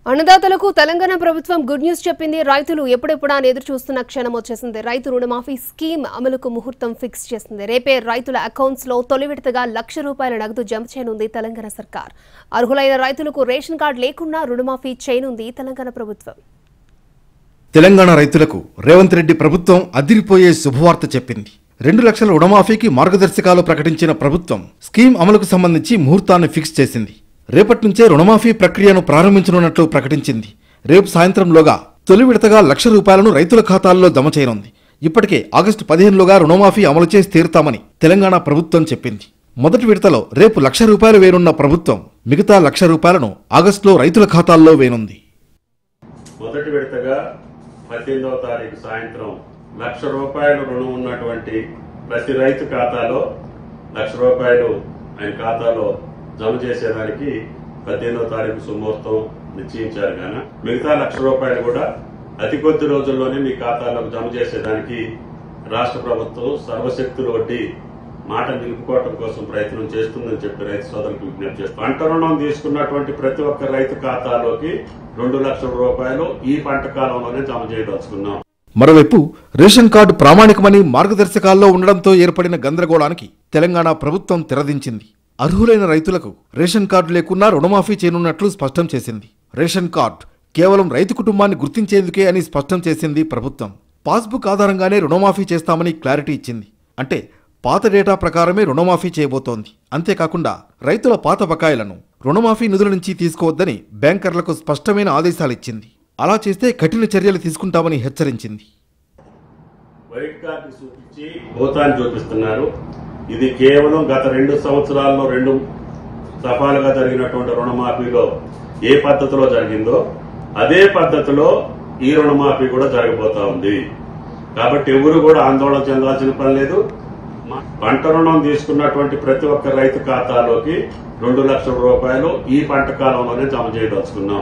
అన్నదాతలకు తెలంగాణ ప్రభుత్వం good news చెప్పింది. రైతులు ఎప్పుడెప్పుడా ఎదురు చూస్తున్న క్షణం వచ్చేసింది. రైతు రుణమాఫీ స్కీమ్ అమలుకు ముహూర్తం ఫిక్స్ చేసింది. రేపే రైతుల అకౌంట్స్ లో తొలి విడతగా ₹1,00,000 నగదు జమ చేయనుంది తెలంగాణ సర్కార్. అర్హులైన రైతులకు రేషన్ కార్డు లేకున్నా రుణమాఫీ చేయనుంది తెలంగాణ ప్రభుత్వం. తెలంగాణ రైతులకు రేవంత్ రెడ్డి ప్రభుత్వం అదిరిపోయే శుభవార్త చెప్పింది. 2 లక్షల రుణమాఫీకి మార్గదర్శకాలు ప్రకటించిన ప్రభుత్వం స్కీమ్ అమలుకు సంబంధించి ముహూర్తాన్ని ఫిక్స్ చేసింది. రేపటి నుంచే రుణమాఫీ ప్రక్రియను ప్రారంభించనున్నట్లు ప్రకటించింది. రేపు సాయంత్రంలోగా తొలి విడతగా ₹1,00,000 రైతుల ఖాతాల్లో జమ చేయనుంది. ఇప్పటికే ఆగస్టు 15లోగా రుణమాఫీ అమలు చేసి తీరుతామని తెలంగాణ ప్రభుత్వం చెప్పింది. మొదటి విడతలో రేపు ₹1,00,000 వేనున్న ప్రభుత్వం మిగతా ₹1,00,000 ఆగస్టులో రైతుల ఖాతాల్లో వేనుంది. మొదటి విడతగా 18వ తారీఖు సాయంత్రం ₹1,00,000 రుణం ఉన్నటువంటి ప్రతి రైతు ఖాతాలో ₹1,00,000 ఆయన ఖాతాలో జమ చేసేదానికి 18వ తారీఖు సుముహూర్తం నిశ్చయించారు. కానీ మిగతా ₹1,00,000 కూడా అతి కొద్ది రోజుల్లోనే మీ ఖాతాలోకి జమ చేసేదానికి రాష్ట్ర ప్రభుత్వం సర్వశక్తులు వడ్డీ మాట నిలుపుకోవడం కోసం ప్రయత్నం చేస్తుందని చెప్పి రైతు సోదరులకు విజ్ఞప్తి చేస్తారు. పంట రుణం తీసుకున్నటువంటి ప్రతి ఒక్క రైతు ఖాతాలోకి ₹2,00,000 ఈ పంట కాలంలోనే జమ చేయదలుచుకున్నాం. మరోవైపు రేషన్ కార్డు ప్రామాణికమని మార్గదర్శకాల్లో ఉండడంతో ఏర్పడిన గందరగోళానికి తెలంగాణ ప్రభుత్వం తెరదించింది. అర్హులైన రైతులకు రేషన్ కార్డు లేకున్నా రుణమాఫీ చేయనున్నట్లు స్పష్టం చేసింది. రేషన్ కార్డు కేవలం రైతు కుటుంబాన్ని గుర్తించేందుకే అని స్పష్టం చేసింది ప్రభుత్వం. పాస్బుక్ ఆధారంగానే రుణమాఫీ చేస్తామని క్లారిటీ ఇచ్చింది. అంటే పాత డేటా ప్రకారమే రుణమాఫీ చేయబోతోంది. అంతేకాకుండా రైతుల పాత బకాయిలను రుణమాఫీ నిధుల నుంచి తీసుకోవద్దని బ్యాంకర్లకు స్పష్టమైన ఆదేశాలిచ్చింది. అలా చేస్తే కఠిన చర్యలు తీసుకుంటామని హెచ్చరించింది. వైట్ కార్డు చూపించి భూతాన్ని చూపిస్తున్నారు. ఇది కేవలం గత 2 సంవత్సరాల్లో 2 దఫాలుగా జరిగినటువంటి రుణమాఫీలో ఏ పద్ధతిలో జరిగిందో అదే పద్ధతిలో ఈ రుణమాఫీ కూడా జరగబోతా ఉంది. కాబట్టి ఎవరు కూడా ఆందోళన చెందాల్సిన పని లేదు. పంట రుణం తీసుకున్నటువంటి ప్రతి ఒక్క రైతు ఖాతాలోకి ₹2,00,000 ఈ పంట కాలంలోనే జమ చేయదలుచుకున్నాం.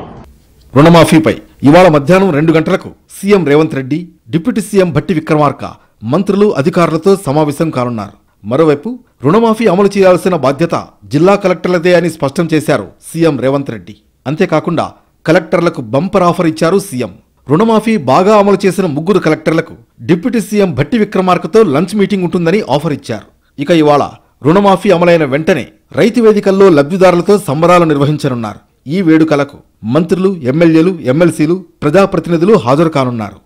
రుణమాఫీపై ఇవాళ మధ్యాహ్నం 2 గంటలకు CM Revanth Reddy, deputy CM Bhatti Vikramarka మంత్రులు, అధికారులతో సమావేశం కానున్నారు. మరోవైపు రుణమాఫీ అమలు చేయాల్సిన బాధ్యత జిల్లా కలెక్టర్లదే అని స్పష్టం చేశారు సీఎం రేవంత్ రెడ్డి. అంతేకాకుండా కలెక్టర్లకు బంపర్ ఆఫర్ ఇచ్చారు సీఎం. రుణమాఫీ బాగా అమలు చేసిన 3 కలెక్టర్లకు డిప్యూటీ సీఎం భట్టి విక్రమార్కతో లంచ్ మీటింగ్ ఉంటుందని ఆఫర్ ఇచ్చారు. ఇక ఇవాళ రుణమాఫీ అమలైన వెంటనే రైతు వేదికల్లో లబ్ధిదారులతో సంబరాలు నిర్వహించనున్నారు. ఈ వేడుకలకు మంత్రులు, ఎమ్మెల్యేలు, ఎమ్మెల్సీలు, ప్రజాప్రతినిధులు హాజరు కానున్నారు.